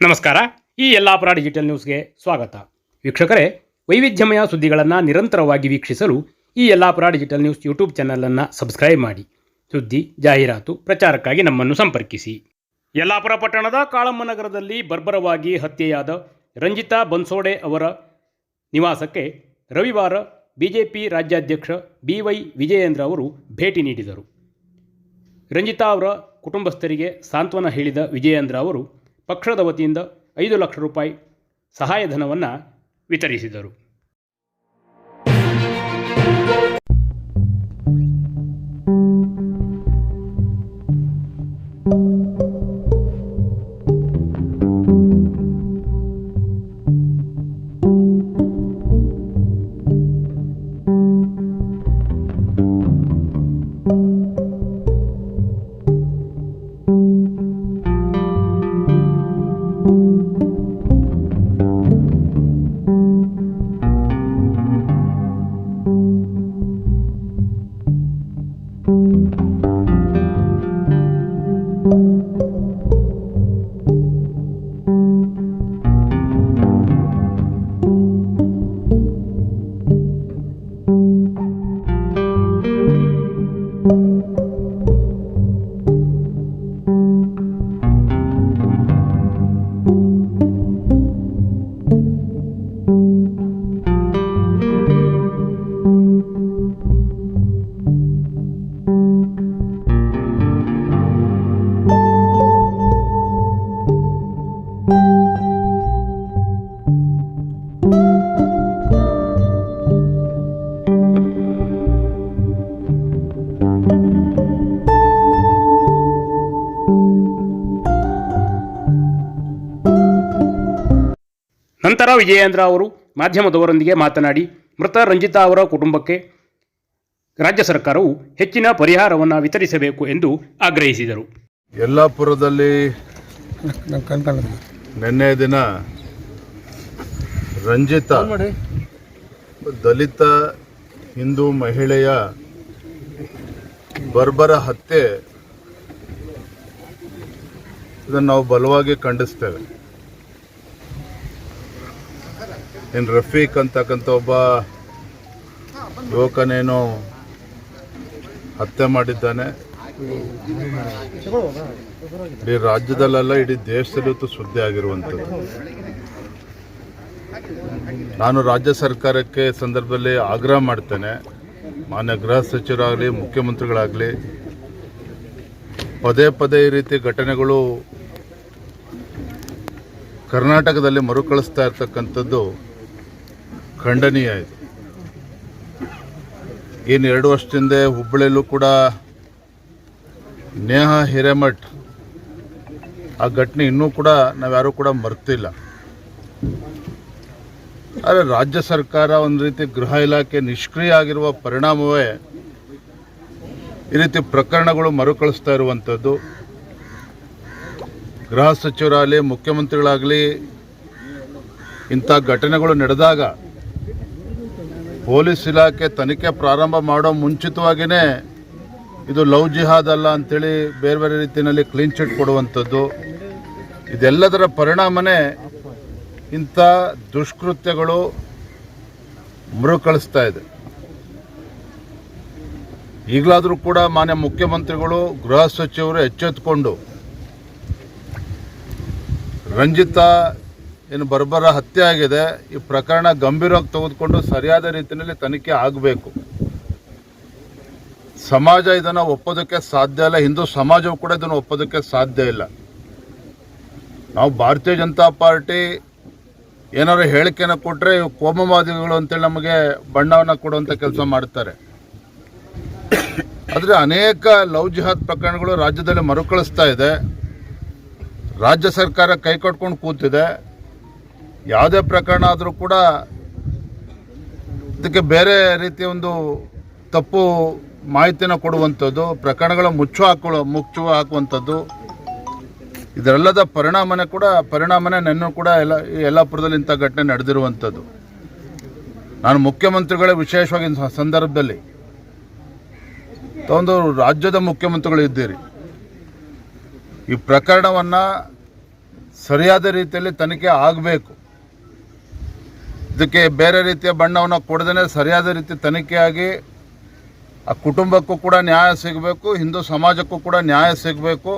ನಮಸ್ಕಾರ. ಈ ಯಲ್ಲಾಪುರ ಡಿಜಿಟಲ್ ನ್ಯೂಸ್ಗೆ ಸ್ವಾಗತ. ವೀಕ್ಷಕರೇ, ವೈವಿಧ್ಯಮಯ ಸುದ್ದಿಗಳನ್ನು ನಿರಂತರವಾಗಿ ವೀಕ್ಷಿಸಲು ಈ ಯಲ್ಲಾಪುರ ಡಿಜಿಟಲ್ ನ್ಯೂಸ್ ಯೂಟ್ಯೂಬ್ ಚಾನಲನ್ನು ಸಬ್ಸ್ಕ್ರೈಬ್ ಮಾಡಿ. ಸುದ್ದಿ, ಜಾಹೀರಾತು, ಪ್ರಚಾರಕ್ಕಾಗಿ ನಮ್ಮನ್ನು ಸಂಪರ್ಕಿಸಿ. ಯಲ್ಲಾಪುರ ಪಟ್ಟಣದ ಕಾಳಮ್ಮ ನಗರದಲ್ಲಿ ಬರ್ಬರವಾಗಿ ಹತ್ಯೆಯಾದ ರಂಜಿತಾ ಬನ್ಸೋಡೆ ಅವರ ನಿವಾಸಕ್ಕೆ ರವಿವಾರ ಬಿಜೆಪಿ ರಾಜ್ಯಾಧ್ಯಕ್ಷ BY ವಿಜಯೇಂದ್ರ ಅವರು ಭೇಟಿ ನೀಡಿದರು. ರಂಜಿತಾ ಅವರ ಕುಟುಂಬಸ್ಥರಿಗೆ ಸಾಂತ್ವನ ಹೇಳಿದ ವಿಜಯೇಂದ್ರ ಅವರು ಪಕ್ಷದ ವತಿಯಿಂದ 5 ಲಕ್ಷ ರೂಪಾಯಿ ಸಹಾಯಧನವನ್ನು ವಿತರಿಸಿದರು. ನಂತರ ವಿಜಯೇಂದ್ರ ಅವರು ಮಾಧ್ಯಮದವರೊಂದಿಗೆ ಮಾತನಾಡಿ, ಮೃತ ರಂಜಿತಾ ಅವರ ಕುಟುಂಬಕ್ಕೆ ರಾಜ್ಯ ಸರ್ಕಾರವು ಹೆಚ್ಚಿನ ಪರಿಹಾರವನ್ನು ವಿತರಿಸಬೇಕು ಎಂದು ಆಗ್ರಹಿಸಿದರು. ಯಲ್ಲಾಪುರದಲ್ಲಿ ನಿನ್ನೆ ದಿನ ರಂಜಿತಾ ದಲಿತ ಹಿಂದೂ ಮಹಿಳೆಯ ಬರ್ಬರ ಹತ್ಯೆ, ಇದನ್ನು ನಾವು ಬಲವಾಗಿ ಖಂಡಿಸ್ತೇವೆ. ಇನ್ನು ರಫೀಕ್ ಅಂತಕ್ಕಂಥ ಒಬ್ಬ ಯುವಕನೇನು ಹತ್ಯೆ ಮಾಡಿದ್ದಾನೆ. ಇಡೀ ರಾಜ್ಯದಲ್ಲೆಲ್ಲ ಇಡೀ ದೇಶದಲ್ಲೂ ಸುದ್ದಿ ಆಗಿರುವಂಥದ್ದು. ನಾನು ರಾಜ್ಯ ಸರ್ಕಾರಕ್ಕೆ ಸಂದರ್ಭದಲ್ಲಿ ಆಗ್ರಹ ಮಾಡ್ತೇನೆ, ಮಾನ್ಯ ಗೃಹ ಸಚಿವರಾಗಲಿ ಮುಖ್ಯಮಂತ್ರಿಗಳಾಗಲಿ, ಪದೇ ಪದೇ ಈ ರೀತಿ ಘಟನೆಗಳು ಕರ್ನಾಟಕದಲ್ಲಿ ಮರುಕಳಿಸ್ತಾ ಇರ್ತಕ್ಕಂಥದ್ದು ಖಂಡನೀಯ. ಇದು ಇನ್ನು 2 ವರ್ಷದಿಂದ ಹುಬ್ಬಳ್ಳಿಯಲ್ಲೂ ಕೂಡ ನೇಹಾ ಹಿರೇಮಠ್ ಆ ಘಟನೆ ಇನ್ನೂ ಕೂಡ ನಾವ್ಯಾರೂ ಕೂಡ ಮರ್ತಿಲ್ಲ. ಆದರೆ ರಾಜ್ಯ ಸರ್ಕಾರ ಒಂದು ರೀತಿ ಗೃಹ ಇಲಾಖೆ ನಿಷ್ಕ್ರಿಯ ಆಗಿರುವ ಪರಿಣಾಮವೇ ಈ ರೀತಿ ಪ್ರಕರಣಗಳು ಮರುಕಳಿಸ್ತಾ ಇರುವಂಥದ್ದು. ಗೃಹ ಸಚಿವರಾಗಲಿ ಮುಖ್ಯಮಂತ್ರಿಗಳಾಗಲಿ ಇಂಥ ಘಟನೆಗಳು ನಡೆದಾಗ ಪೊಲೀಸ್ ಇಲಾಖೆ ತನಿಖೆ ಪ್ರಾರಂಭ ಮಾಡೋ ಮುಂಚಿತವಾಗಿಯೇ ಇದು ಲವ್ ಜಿಹಾದ್ ಅಲ್ಲ ಅಂಥೇಳಿ ಬೇರೆ ಬೇರೆ ರೀತಿಯಲ್ಲಿ ಕ್ಲೀನ್ ಚಿಟ್ ಕೊಡುವಂಥದ್ದು, ಇದೆಲ್ಲದರ ಪರಿಣಾಮನೇ ಇಂಥ ದುಷ್ಕೃತ್ಯಗಳು ಮರುಕಳಿಸ್ತಾ ಇದೆ. ಈಗಲಾದರೂ ಕೂಡ ಮಾನ್ಯ ಮುಖ್ಯಮಂತ್ರಿಗಳು, ಗೃಹ ಸಚಿವರು ಎಚ್ಚೆತ್ತುಕೊಂಡು ರಂಜಿತಾ ಏನು ಬರ್ಬರ ಹತ್ಯೆ ಆಗಿದೆ, ಈ ಪ್ರಕರಣ ಗಂಭೀರವಾಗಿ ತೆಗೆದುಕೊಂಡು ಸರಿಯಾದ ರೀತಿಯಲ್ಲಿ ತನಿಖೆ ಆಗಬೇಕು. ಸಮಾಜ ಇದನ್ನು ಒಪ್ಪೋದಕ್ಕೆ ಸಾಧ್ಯ ಇಲ್ಲ, ಹಿಂದೂ ಸಮಾಜವು ಕೂಡ ಇದನ್ನು ಒಪ್ಪೋದಕ್ಕೆ ಸಾಧ್ಯ ಇಲ್ಲ. ನಾವು ಭಾರತೀಯ ಜನತಾ ಪಾರ್ಟಿ ಏನಾದ್ರು ಹೇಳಿಕೆಯನ್ನು ಕೊಟ್ಟರೆ ಕೋಮುವಾದಿಗಳು ಅಂತೇಳಿ ನಮಗೆ ಬಣ್ಣವನ್ನು ಕೊಡುವಂಥ ಕೆಲಸ ಮಾಡ್ತಾರೆ. ಆದರೆ ಅನೇಕ ಲವ್ ಜಿಹಾದ್ ಪ್ರಕರಣಗಳು ರಾಜ್ಯದಲ್ಲಿ ಮರುಕಳಿಸ್ತಾ ಇದೆ. ರಾಜ್ಯ ಸರ್ಕಾರ ಕೈ ಕಟ್ಕೊಂಡು ಕೂತಿದೆ. ಯಾವುದೇ ಪ್ರಕರಣ ಆದರೂ ಕೂಡ ಇದಕ್ಕೆ ರೀತಿಯ ಒಂದು ತಪ್ಪು ಮಾಹಿತಿನ ಕೊಡುವಂಥದ್ದು, ಪ್ರಕರಣಗಳ ಮುಚ್ಚುವ ಹಾಕುವಂಥದ್ದು, ಇದರೆಲ್ಲದ ಪರಿಣಾಮನೇ ನೆನ್ನೆ ಕೂಡ ಯಲ್ಲಾಪುರದಲ್ಲಿ ಇಂಥ ಘಟನೆ ನಡೆದಿರುವಂಥದ್ದು. ನಾನು ಮುಖ್ಯಮಂತ್ರಿಗಳೇ ವಿಶೇಷವಾಗಿ ಸಂದರ್ಭದಲ್ಲಿ ಒಂದು ರಾಜ್ಯದ ಮುಖ್ಯಮಂತ್ರಿಗಳು ಇದ್ದೀರಿ, ಈ ಪ್ರಕರಣವನ್ನು ಸರಿಯಾದ ರೀತಿಯಲ್ಲಿ ತನಿಖೆ ಆಗಬೇಕು. ಇದಕ್ಕೆ ಬೇರೆ ರೀತಿಯ ಬಣ್ಣವನ್ನು ಕೊಡದೇ ಸರಿಯಾದ ರೀತಿ ತನಿಖೆಯಾಗಿ ಆ ಕುಟುಂಬಕ್ಕೂ ಕೂಡ ನ್ಯಾಯ ಸಿಗಬೇಕು, ಹಿಂದೂ ಸಮಾಜಕ್ಕೂ ಕೂಡ ನ್ಯಾಯ ಸಿಗಬೇಕು.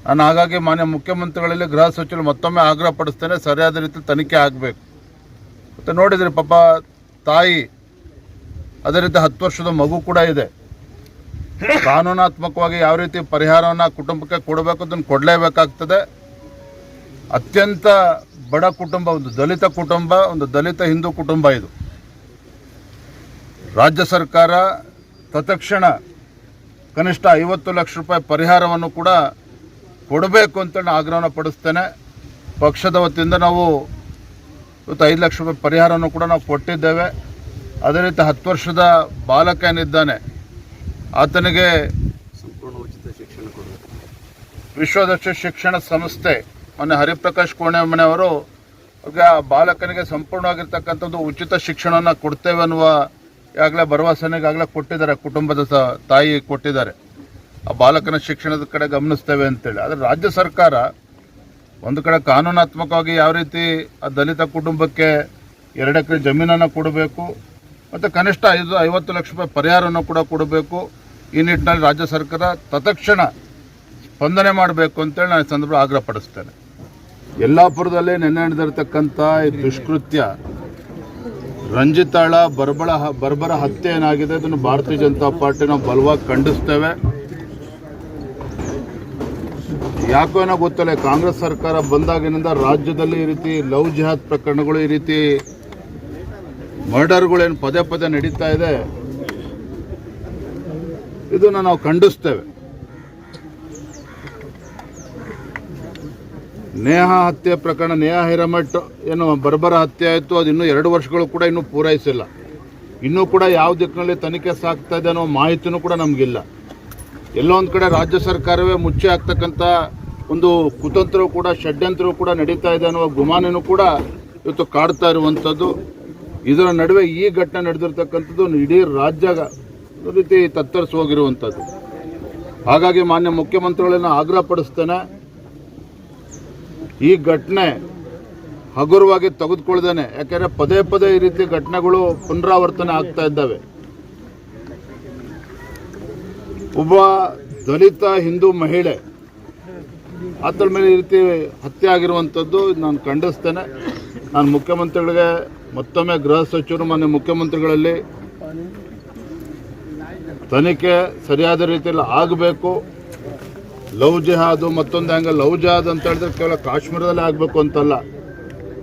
ನಾನು ಹಾಗಾಗಿ ಮಾನ್ಯ ಮುಖ್ಯಮಂತ್ರಿಗಳಲ್ಲಿ ಗೃಹ ಸಚಿವರು ಮತ್ತೊಮ್ಮೆ ಆಗ್ರಹ ಪಡಿಸ್ತೇನೆ, ಸರಿಯಾದ ರೀತಿ ತನಿಖೆ ಆಗಬೇಕು. ಮತ್ತು ನೋಡಿದ್ರಿ ಪಾಪ ತಾಯಿ, ಅದೇ ರೀತಿ 10 ವರ್ಷದ ಮಗು ಕೂಡ ಇದೆ. ಕಾನೂನಾತ್ಮಕವಾಗಿ ಯಾವ ರೀತಿ ಪರಿಹಾರವನ್ನು ಕುಟುಂಬಕ್ಕೆ ಕೊಡಬೇಕು ಅದನ್ನು ಕೊಡಲೇಬೇಕಾಗ್ತದೆ. ಅತ್ಯಂತ ಬಡ ಕುಟುಂಬ, ಒಂದು ದಲಿತ ಕುಟುಂಬ, ಒಂದು ದಲಿತ ಹಿಂದೂ ಕುಟುಂಬ ಇದು. ರಾಜ್ಯ ಸರ್ಕಾರ ತತ್ಕ್ಷಣ ಕನಿಷ್ಠ 50 ಲಕ್ಷ ರೂಪಾಯಿ ಪರಿಹಾರವನ್ನು ಕೂಡ ಕೊಡಬೇಕು ಅಂತೇಳಿ ಆಗ್ರಹವನ್ನು ಪಡಿಸ್ತೇನೆ. ಪಕ್ಷದ ವತಿಯಿಂದ ನಾವು ಇವತ್ತು 5 ಲಕ್ಷ ರೂಪಾಯಿ ಪರಿಹಾರವನ್ನು ಕೂಡ ನಾವು ಕೊಟ್ಟಿದ್ದೇವೆ. ಅದೇ ರೀತಿ 10 ವರ್ಷದ ಬಾಲಕ ಏನಿದ್ದಾನೆ ಆತನಿಗೆ ಸಂಪೂರ್ಣ ಉಚಿತ ಶಿಕ್ಷಣ ಕೊಡಬೇಕು. ವಿಶ್ವದರ್ಶಿ ಶಿಕ್ಷಣ ಸಂಸ್ಥೆ ಮೊನ್ನೆ ಹರಿಪ್ರಕಾಶ್ ಕೋಣೆಮನೆ ಅವರು ಆ ಬಾಲಕನಿಗೆ ಸಂಪೂರ್ಣವಾಗಿರ್ತಕ್ಕಂಥದ್ದು ಉಚಿತ ಶಿಕ್ಷಣವನ್ನು ಕೊಡ್ತೇವೆ ಅನ್ನುವ ಈಗಾಗಲೇ ಭರವಸೆನಿಗಾಗಲೇ ಕೊಟ್ಟಿದ್ದಾರೆ, ಕುಟುಂಬದ ತಾಯಿ ಕೊಟ್ಟಿದ್ದಾರೆ. ಆ ಬಾಲಕನ ಶಿಕ್ಷಣದ ಕಡೆ ಗಮನಿಸ್ತೇವೆ ಅಂತೇಳಿ. ಆದರೆ ರಾಜ್ಯ ಸರ್ಕಾರ ಒಂದು ಕಡೆ ಕಾನೂನಾತ್ಮಕವಾಗಿ ಯಾವ ರೀತಿ ಆ ದಲಿತ ಕುಟುಂಬಕ್ಕೆ 2 ಎಕರೆ ಜಮೀನನ್ನು ಕೊಡಬೇಕು ಮತ್ತು ಕನಿಷ್ಠ 50 ಲಕ್ಷ ರೂಪಾಯಿ ಪರಿಹಾರವನ್ನು ಕೂಡ ಕೊಡಬೇಕು. ಈ ನಿಟ್ಟಿನಲ್ಲಿ ರಾಜ್ಯ ಸರ್ಕಾರ ತತ್ಕ್ಷಣ ಸ್ಪಂದನೆ ಮಾಡಬೇಕು ಅಂತೇಳಿ ನಾನು ಈ ಸಂದರ್ಭ ಆಗ್ರಹ ಪಡಿಸ್ತೇನೆ. ಯಲ್ಲಾಪುರದಲ್ಲಿ ನೆನ್ನೆ ನಡೆದಿರ್ತಕ್ಕಂಥ ಈ ದುಷ್ಕೃತ್ಯ, ರಂಜಿತಾಳ ಬರ್ಬರ ಹತ್ಯೆ ಏನಾಗಿದೆ ಇದನ್ನು ಭಾರತೀಯ ಜನತಾ ಪಾರ್ಟಿ ನಾವು ಬಲವಾಗಿ ಖಂಡಿಸ್ತೇವೆ. ಯಾಕೋ ಏನೋ ಗೊತ್ತಿಲ್ಲ, ಕಾಂಗ್ರೆಸ್ ಸರ್ಕಾರ ಬಂದಾಗಿನಿಂದ ರಾಜ್ಯದಲ್ಲಿ ಈ ರೀತಿ ಲವ್ ಜಿಹಾದ್ ಪ್ರಕರಣಗಳು, ಈ ರೀತಿ ಮರ್ಡರ್ಗಳೇನು ಪದೇ ಪದೇ ನಡೀತಾ ಇದೆ, ಇದನ್ನು ನಾವು ಖಂಡಿಸ್ತೇವೆ. ನೇಹಾ ಹತ್ಯೆ ಪ್ರಕರಣ, ನೇಹಾ ಹಿರೇಮಠ್ ಏನು ಬರ್ಬರ ಹತ್ಯೆ ಆಯಿತು, ಅದು ಇನ್ನೂ 2 ವರ್ಷಗಳು ಕೂಡ ಇನ್ನೂ ಪೂರೈಸಿಲ್ಲ. ಇನ್ನೂ ಕೂಡ ಯಾವ ದಿಕ್ಕಿನಲ್ಲಿ ತನಿಖೆ ಸಾಗ್ತಾ ಇದೆ ಅನ್ನೋ ಮಾಹಿತಿನೂ ಕೂಡ ನಮಗಿಲ್ಲ. ಎಲ್ಲೋ ಒಂದು ಕಡೆ ರಾಜ್ಯ ಸರ್ಕಾರವೇ ಮುಚ್ಚಿ ಆಗ್ತಕ್ಕಂಥ ಒಂದು ಕುತಂತ್ರವೂ ಕೂಡ, ಷಡ್ಯಂತ್ರವೂ ಕೂಡ ನಡೀತಾ ಇದೆ ಅನ್ನುವ ಗುಮಾನನೂ ಕೂಡ ಇವತ್ತು ಕಾಡ್ತಾ ಇರುವಂಥದ್ದು. ಇದರ ನಡುವೆ ಈ ಘಟನೆ ನಡೆದಿರ್ತಕ್ಕಂಥದ್ದು ಇಡೀ ರಾಜ್ಯ ರೀತಿ ತತ್ತರಿಸಿ ಹೋಗಿರುವಂಥದ್ದು. ಹಾಗಾಗಿ ಮಾನ್ಯ ಮುಖ್ಯಮಂತ್ರಿಗಳನ್ನ ಆಗ್ರಹ ಪಡಿಸ್ತೇನೆ, ಈ ಘಟನೆ ಹಗುರವಾಗಿ ತೆಗೆದುಕೊಳ್ದೇನೆ, ಯಾಕೆಂದರೆ ಪದೇ ಪದೇ ಈ ರೀತಿ ಘಟನೆಗಳು ಪುನರಾವರ್ತನೆ ಆಗ್ತಾ ಇದ್ದಾವೆ. ಒಬ್ಬ ದಲಿತ ಹಿಂದೂ ಮಹಿಳೆ ಆತನ ಮೇಲೆ ಈ ರೀತಿ ಹತ್ಯೆ ಆಗಿರುವಂಥದ್ದು ನಾನು ಖಂಡಿಸ್ತೇನೆ. ನಾನು ಮುಖ್ಯಮಂತ್ರಿಗಳಿಗೆ ಮತ್ತೊಮ್ಮೆ ಗೃಹ ಸಚಿವರು ಮಾನ್ಯ ಮುಖ್ಯಮಂತ್ರಿಗಳಲ್ಲಿ ತನಿಖೆ ಸರಿಯಾದ ರೀತಿಯಲ್ಲಿ ಆಗಬೇಕು. ಲವ್ ಜಿಹಾದು ಮತ್ತೊಂದು ಹಂಗೆ ಲವ್ ಜಿಹಾದ್ ಅಂತ ಹೇಳಿದ್ರೆ ಕೇವಲ ಕಾಶ್ಮೀರದಲ್ಲೇ ಆಗಬೇಕು ಅಂತಲ್ಲ,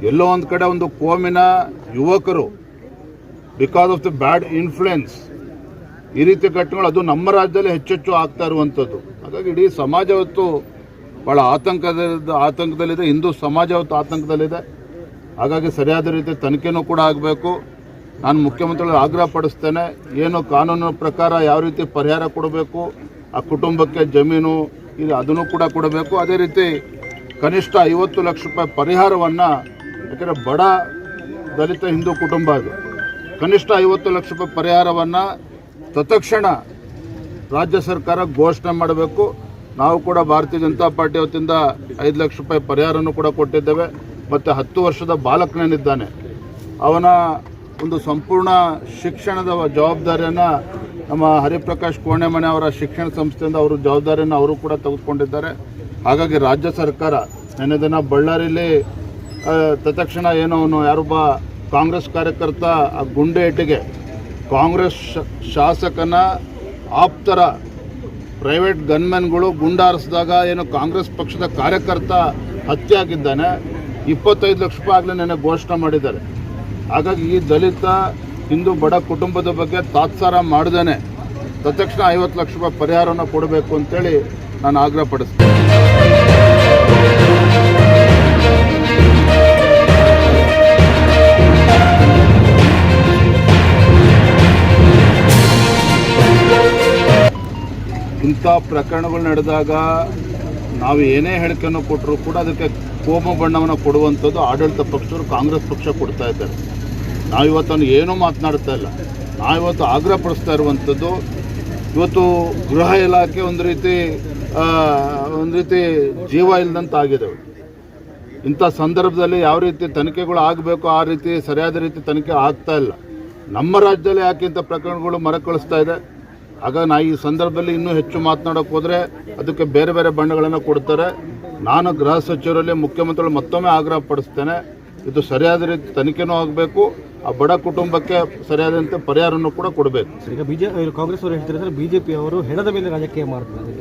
ಎಲ್ಲೋ ಒಂದು ಕಡೆ ಒಂದು ಕೋಮಿನ ಯುವಕರು because of the bad influence ಈ ರೀತಿ ಘಟನೆಗಳು ಅದು ನಮ್ಮ ರಾಜ್ಯದಲ್ಲಿ ಹೆಚ್ಚೆಚ್ಚು ಆಗ್ತಾ ಇರುವಂಥದ್ದು. ಹಾಗಾಗಿ ಇಡೀ ಸಮಾಜ ಇವತ್ತು ಭಾಳ ಆತಂಕದಲ್ಲಿದೆ, ಹಿಂದೂ ಸಮಾಜ ಇವತ್ತು ಆತಂಕದಲ್ಲಿದೆ. ಹಾಗಾಗಿ ಸರಿಯಾದ ರೀತಿ ತನಿಖೆನೂ ಕೂಡ ಆಗಬೇಕು. ನಾನು ಮುಖ್ಯಮಂತ್ರಿಗಳು ಆಗ್ರಹ ಪಡಿಸ್ತೇನೆ, ಏನು ಕಾನೂನಿನ ಪ್ರಕಾರ ಯಾವ ರೀತಿ ಪರಿಹಾರ ಕೊಡಬೇಕು, ಆ ಕುಟುಂಬಕ್ಕೆ ಜಮೀನು ಇದು ಅದನ್ನು ಕೂಡ ಕೊಡಬೇಕು. ಅದೇ ರೀತಿ ಕನಿಷ್ಠ 50 ಲಕ್ಷ ರೂಪಾಯಿ ಪರಿಹಾರವನ್ನು, ಯಾಕೆಂದರೆ ಬಡ ದಲಿತ ಹಿಂದೂ ಕುಟುಂಬ ಅದು, ಕನಿಷ್ಠ 50 ಲಕ್ಷ ರೂಪಾಯಿ ಪರಿಹಾರವನ್ನು ತತ್ಕ್ಷಣ ರಾಜ್ಯ ಸರ್ಕಾರ ಘೋಷಣೆ ಮಾಡಬೇಕು. ನಾವು ಕೂಡ ಭಾರತೀಯ ಜನತಾ ಪಾರ್ಟಿ ವತಿಯಿಂದ 5 ಲಕ್ಷ ರೂಪಾಯಿ ಪರಿಹಾರವನ್ನು ಕೂಡ ಕೊಟ್ಟಿದ್ದೇವೆ. ಮತ್ತು 10 ವರ್ಷದ ಬಾಲಕನೇನಿದ್ದಾನೆ ಅವನ ಒಂದು ಸಂಪೂರ್ಣ ಶಿಕ್ಷಣದ ಜವಾಬ್ದಾರಿಯನ್ನು ನಮ್ಮ ಹರಿಪ್ರಕಾಶ್ ಕೋಣೆಮನೆ ಅವರ ಶಿಕ್ಷಣ ಸಂಸ್ಥೆಯಿಂದ ಅವರು ಜವಾಬ್ದಾರಿಯನ್ನು ಅವರು ಕೂಡ ತೆಗೆದುಕೊಂಡಿದ್ದಾರೆ. ಹಾಗಾಗಿ ರಾಜ್ಯ ಸರ್ಕಾರ ನೆನ್ನೆ ದಿನ ಬಳ್ಳಾರಿಯಲ್ಲಿ ತತ್ಕ್ಷಣ ಏನೋ ಅವನು ಯಾರೊಬ್ಬ ಕಾಂಗ್ರೆಸ್ ಕಾರ್ಯಕರ್ತ ಆ ಗುಂಡೇಟಿಗೆ ಕಾಂಗ್ರೆಸ್ ಶಾಸಕನ ಆಪ್ತರ ಪ್ರೈವೇಟ್ ಗನ್ಮೆನ್ಗಳು ಗುಂಡಾರಿಸಿದಾಗ ಏನು ಕಾಂಗ್ರೆಸ್ ಪಕ್ಷದ ಕಾರ್ಯಕರ್ತ ಹತ್ಯೆ ಆಗಿದ್ದಾನೆ, 25 ಲಕ್ಷ ರೂಪಾಯಿ ಆಗಲೇ ನೆನ್ನೆ ಘೋಷಣೆ ಮಾಡಿದ್ದಾರೆ. ಹಾಗಾಗಿ ಈ ದಲಿತ ಹಿಂದೂ ಬಡ ಕುಟುಂಬದ ಬಗ್ಗೆ ತಾತ್ಸಾರ ಮಾಡ್ದೇನೆ ತತ್ಕ್ಷಣ 50 ಲಕ್ಷ ರೂಪಾಯಿ ಪರಿಹಾರವನ್ನು ಕೊಡಬೇಕು ಅಂತೇಳಿ ನಾನು ಆಗ್ರಹ ಪಡಿಸ್ತೇನೆ. ಇಂಥ ಪ್ರಕರಣಗಳು ನಡೆದಾಗ ನಾವು ಏನೇ ಹೇಳಿಕೆಯನ್ನು ಕೊಟ್ಟರೂ ಕೂಡ ಅದಕ್ಕೆ ಕೋಮ ಬಣ್ಣವನ್ನು ಕೊಡುವಂಥದ್ದು ಆಡಳಿತ ಪಕ್ಷದವರು ಕಾಂಗ್ರೆಸ್ ಪಕ್ಷ ಕೊಡ್ತಾ ಇದ್ದಾರೆ. ನಾವಿವತ್ತು ಏನೂ ಮಾತನಾಡ್ತಾ ಇಲ್ಲ. ನಾವಿವತ್ತು ಆಗ್ರಹ ಪಡಿಸ್ತಾ ಇರುವಂಥದ್ದು, ಇವತ್ತು ಗೃಹ ಇಲಾಖೆ ಒಂದು ರೀತಿ ಜೀವ ಇಲ್ಲದಂತ ಆಗಿದೆ. ಇಂಥ ಸಂದರ್ಭದಲ್ಲಿ ಯಾವ ರೀತಿ ತನಿಖೆಗಳು ಆಗಬೇಕು ಆ ರೀತಿ ಸರಿಯಾದ ರೀತಿ ತನಿಖೆ ಆಗ್ತಾ ಇಲ್ಲ. ನಮ್ಮ ರಾಜ್ಯದಲ್ಲಿ ಯಾಕೆ ಇಂಥ ಪ್ರಕರಣಗಳು ಮರುಕಳಿಸ್ತಾ ಇದೆ? ಆಗ ನಾ ಈ ಸಂದರ್ಭದಲ್ಲಿ ಇನ್ನೂ ಹೆಚ್ಚು ಮಾತನಾಡೋಕೆ ಹೋದರೆ ಅದಕ್ಕೆ ಬೇರೆ ಬೇರೆ ಬಣ್ಣಗಳನ್ನು ಕೊಡ್ತಾರೆ. ನಾನು ಗೃಹ ಸಚಿವರಲ್ಲಿ ಮುಖ್ಯಮಂತ್ರಿಗಳು ಮತ್ತೊಮ್ಮೆ ಆಗ್ರಹ ಪಡಿಸ್ತೇನೆ, ಇದು ಸರಿಯಾದ ರೀತಿ ತನಿಖೆನೂ ಆಗಬೇಕು, ಆ ಬಡ ಕುಟುಂಬಕ್ಕೆ ಸರಿಯಾದಂತೆ ಪರಿಹಾರನೂ ಕೂಡ ಕೊಡಬೇಕು. ಈಗ ಕಾಂಗ್ರೆಸ್ ಅವರು ಹೇಳ್ತಾರೆ ಸರ್, ಬಿಜೆಪಿ ಅವರು ಹೆಣದ ಮೇಲೆ ರಾಜಕೀಯ ಮಾಡ್ತಾರೆ,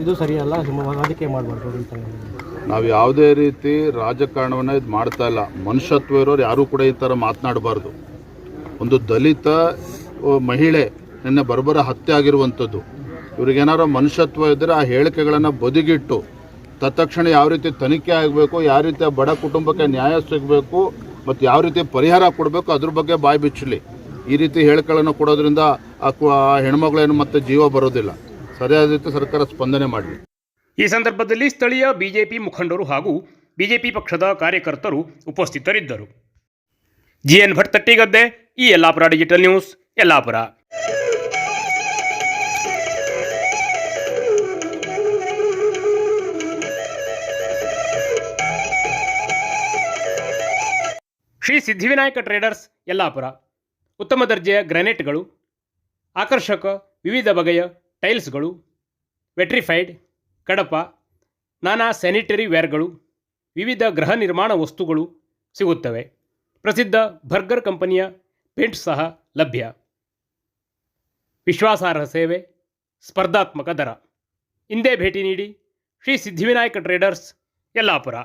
ಇದು ಸರಿಯಲ್ಲ, ರಾಜಕೀಯ ಮಾಡಬಾರ್ದು ಅಂತ. ನಾವು ಯಾವುದೇ ರೀತಿ ರಾಜಕಾರಣವನ್ನು ಇದು ಮಾಡ್ತಾ ಇಲ್ಲ. ಮನುಷ್ಯತ್ವ ಇರೋರು ಯಾರೂ ಕೂಡ ಈ ಥರ ಮಾತನಾಡಬಾರ್ದು. ಒಂದು ದಲಿತ ಮಹಿಳೆ ನಿನ್ನೆ ಬರ್ಬರ ಹತ್ಯೆ ಆಗಿರುವಂಥದ್ದು. ಇವ್ರಿಗೇನಾದ್ರು ಮನುಷ್ಯತ್ವ ಇದ್ದರೆ ಆ ಹೇಳಿಕೆಗಳನ್ನು ಬದಿಗಿಟ್ಟು ತತ್ಕ್ಷಣ ಯಾವ ರೀತಿ ತನಿಖೆ ಆಗಬೇಕು, ಯಾವ ರೀತಿ ಬಡ ಕುಟುಂಬಕ್ಕೆ ನ್ಯಾಯ ಸಿಗಬೇಕು ಮತ್ತು ಯಾವ ರೀತಿ ಪರಿಹಾರ ಕೊಡಬೇಕು ಅದ್ರ ಬಗ್ಗೆ ಬಾಯಿ ಬಿಚ್ಚಲಿ. ಈ ರೀತಿ ಹೇಳಿಕೆಗಳನ್ನು ಕೊಡೋದ್ರಿಂದ ಆ ಹೆಣ್ಮಗಳೇನು ಮತ್ತೆ ಜೀವ ಬರೋದಿಲ್ಲ. ಸರಿಯಾದ ರೀತಿ ಸರ್ಕಾರ ಸ್ಪಂದನೆ ಮಾಡಲಿ. ಈ ಸಂದರ್ಭದಲ್ಲಿ ಸ್ಥಳೀಯ ಬಿಜೆಪಿ ಮುಖಂಡರು ಹಾಗೂ ಬಿಜೆಪಿ ಪಕ್ಷದ ಕಾರ್ಯಕರ್ತರು ಉಪಸ್ಥಿತರಿದ್ದರು. ಜಿಎನ್ ಭಟ್ ತಟ್ಟಿಗದ್ದೆ, ಈ Yellapur digital news, Yellapur. Shri Siddhivinayak traders, Yellapur. ಉತ್ತಮ ದರ್ಜೆಯ ಗ್ರಾನೈಟ್ಗಳು, ಆಕರ್ಷಕ ವಿವಿಧ ಬಗೆಯ ಟೈಲ್ಸ್ಗಳು, ವೆಟ್ರಿಫೈಡ್, ಕಡಪ, ನಾನಾ ಸ್ಯಾನಿಟರಿ ವೇರ್ಗಳು, ವಿವಿಧ ಗೃಹ ನಿರ್ಮಾಣ ವಸ್ತುಗಳು ಸಿಗುತ್ತವೆ. ಪ್ರಸಿದ್ಧ ಬರ್ಗರ್ ಕಂಪನಿಯ ಪೇಂಟ್ ಸಹ ಲಭ್ಯ. ವಿಶ್ವಾಸಾರ್ಹ ಸೇವೆ, ಸ್ಪರ್ಧಾತ್ಮಕ ದರ. ಇಂದೇ ಭೇಟಿ ನೀಡಿ ಶ್ರೀ ಸಿದ್ಧಿವಿನಾಯಕ ಟ್ರೇಡರ್ಸ್, ಯಲ್ಲಾಪುರ.